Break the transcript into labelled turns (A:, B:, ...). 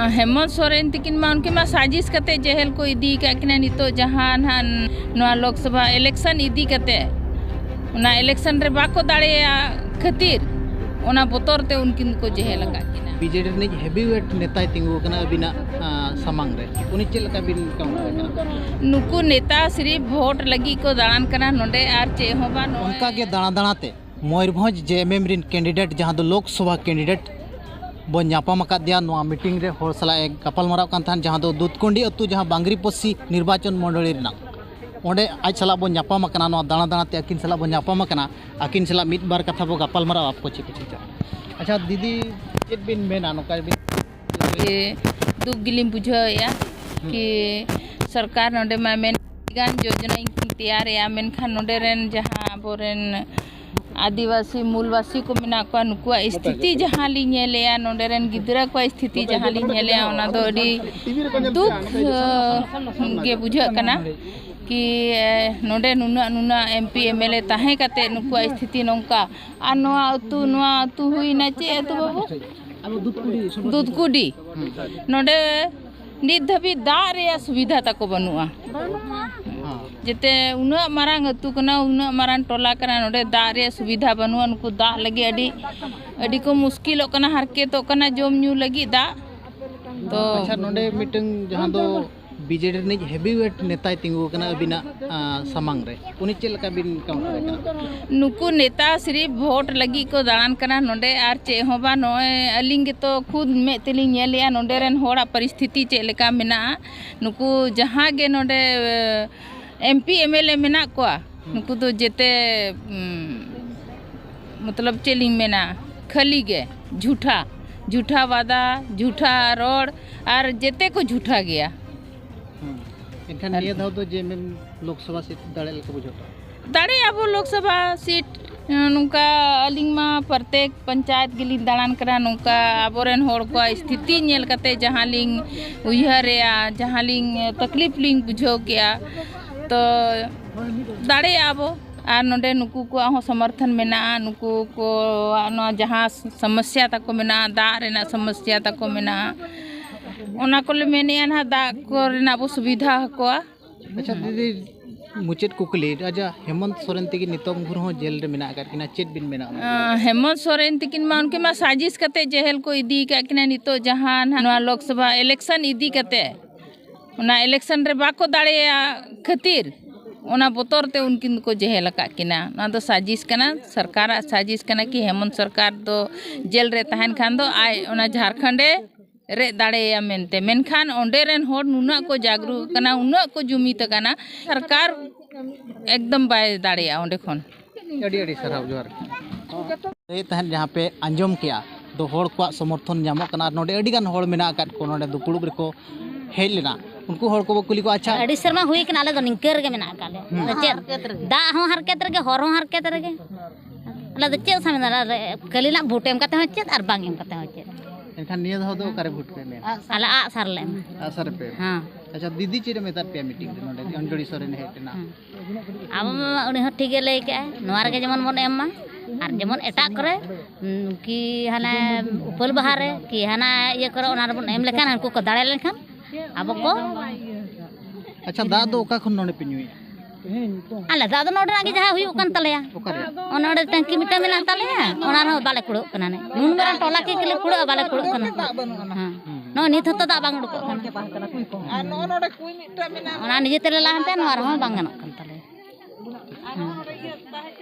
A: हेमंत सोरेन तकिन मा उनके मा साजिश कते जेहल को इदी का किना नितो जहां नवा लोकसभा इलेक्शन इदी कते उना इलेक्शन रे बाको दाड़े खातिर उना बोतर ते उनकिन को जेहल का किना
B: बीजेडी ने हेवीवेट नेता तिंगु कना अबिना सामांग रे उनी चेल का बिन काउंटर
A: नुकु नेता सिर्फ वोट लगी को दाड़ान कना नोडे आर चे होबा
B: उनका के दाणा दाणा ते मयूरभंज जेएमएम रिन कैंडिडेट जहां दो लोकसभा कैंडिडेट बो नापाम दिया मीटिंग रे होर सला गपाल माराव कान थान जहां दो दूधकुंडी अतु जहां बांगरी पसी निर्वाचन मंडली रिना ओंडे आज सला बो नापाम कना नो दाणा दाणा ते अकिन सला बो नापाम कना अकिन सला मिद बार कथा बो गपाल माराव आपको चिकिचा। अच्छा दीदी चेत बिन मेना नोका बिन
A: ये दुख गिलिम बुझाया कि सरकार नोडे मा मेन गान योजना तैयार या मेनखान नोडे रेन जहां बोरेन आदिवासी मूलवासी को मेना को नुकुआ स्थिति जहां लिया नोडे रेन गिदरा को स्थिति जहां लिया ओना दो अडी दुख के बुझा कना कि नोडे नुना नुना एमपी एमएलए ताहे कते नुकुआ स्थिति नोंका आ नोआ अतु हुईना चे अतु बाबू दूधकुडी नोडे नित धबी दा रे सुविधा तक बनुआ जेते उना मारांग अतु कना उना मारांग टोला कना नोडे दा रे सुविधा बनुआ नुकु दा लगे अडी को मुश्किल कना हरके तो कना जोम न्यू लगी दा तो
B: अच्छा नोडे मीटिंग जहां दो बीजेडी ने हेवीवेट नेता तिंगु कना अबिना सामांग रे उनी चेल का बिन काउंटर
A: नुकु नेता सिर्फ वोट लगी को दाड़ान कना नोडे आर चे होबा नोय अलिंग तो खुद में तेलिंग नेलिया नोडे रेन होड़ा परिस्थिति चे लेका मेना नुकु जहां गे नोडे एमपी एमएलए मेना को नुकु तो जेते मतलब चेलिंग मेना खाली गे झूठा वादा झूठा रोड और जेते को झूठा गया
B: इनखान निया धाव तो जेएमएम लोकसभा सीट दाड़े लका बुझोता
A: दाड़े अब लोकसभा सीट नुका अलिंग मा प्रत्येक पंचायत गिली दाड़ान करा नुका आबोरेन होड़ को स्थिति नेल कते जहां लिंग उयहरेया जहां लिंग तकलीफ लिंग बुझो किया तो दाड़े आबो आर नोडे नुकु को हो समर्थन मेना नुकु को नो जहां समस्या तक मेना दा रेना समस्या तक मेना ओना कोले मेने ना दा को रेना बो सुविधा को।
B: अच्छा दीदी मुचेत कुकली राजा हेमंत सोरेन तकिन नितोंग भुर हो जेल रे मेना कर किना चेत बिन मेना
A: हेमंत सोरेन तकिन मा उनके मा साजिश कते जेहल को इदी का किना नितो जहां नवा लोकसभा इलेक्शन इदी कते उना इलेक्शन रे बाको दाड़े खातिर उना बोतर ते उनकिन को जेहल का किना ना तो साजिश कना सरकार साजिश कना कि हेमंत सरकार दो जेल रे तहन खान दो आय उना झारखंड रे दाड़े या मेनते मेनखान ओंडे रेन होड़ नुना को जागरूक कना उना को जुमित कना सरकार एकदम बाय दाड़े ओंडे खन
B: अड़ी अड़ी सराव जोर ए तहन जहां पे अंजम किया दो होड़ को समर्थन नामो कना नोडे अड़ी गान होड़ मेना काट को नोडे दुपुड़ुब रे को हेज लेना उनको होड़ को कुली को अच्छा
C: अड़ी शर्मा हुई कना ले दो निंकर के मेना काले चेत दा हो हरकत रे होर हो हरकत रे अला दो चेत सामने कलीला भोटेम कते हो चेत आर बांग एम कते हो चेत
B: एनखान निया धाव दो करे भोट पे में
C: अला आ सरले
B: असर पे
C: हां
B: अच्छा दीदी चेरे मेता पे मीटिंग रे नोडे अंजड़ी सोरेन हेटना
C: अब उनी हो ठीक ले के नोवार के जमन मन एम और जमन एटा करे कि हाना उपल बहार रे कि हाना ये करे ओना बन एम लेखान हनको को दाड़े लेखान अब को
B: अच्छा दा दो ओका खन नोडे पिनुई
C: अले दा दो नोडे आगे जहा हुई कन तलेया ओनोडे टंकी मिटा मिला तलेया ओना रो बाले कुड़ो कना ने नुन मेरा टोला के ले कुड़ो बाले कुड़ो कना हां नो नित होता दा बांग उडको कना नो नोडे कुई मिटा मिना ओना निजे तेले लाहन पे नो आर हो बांग गन कन तले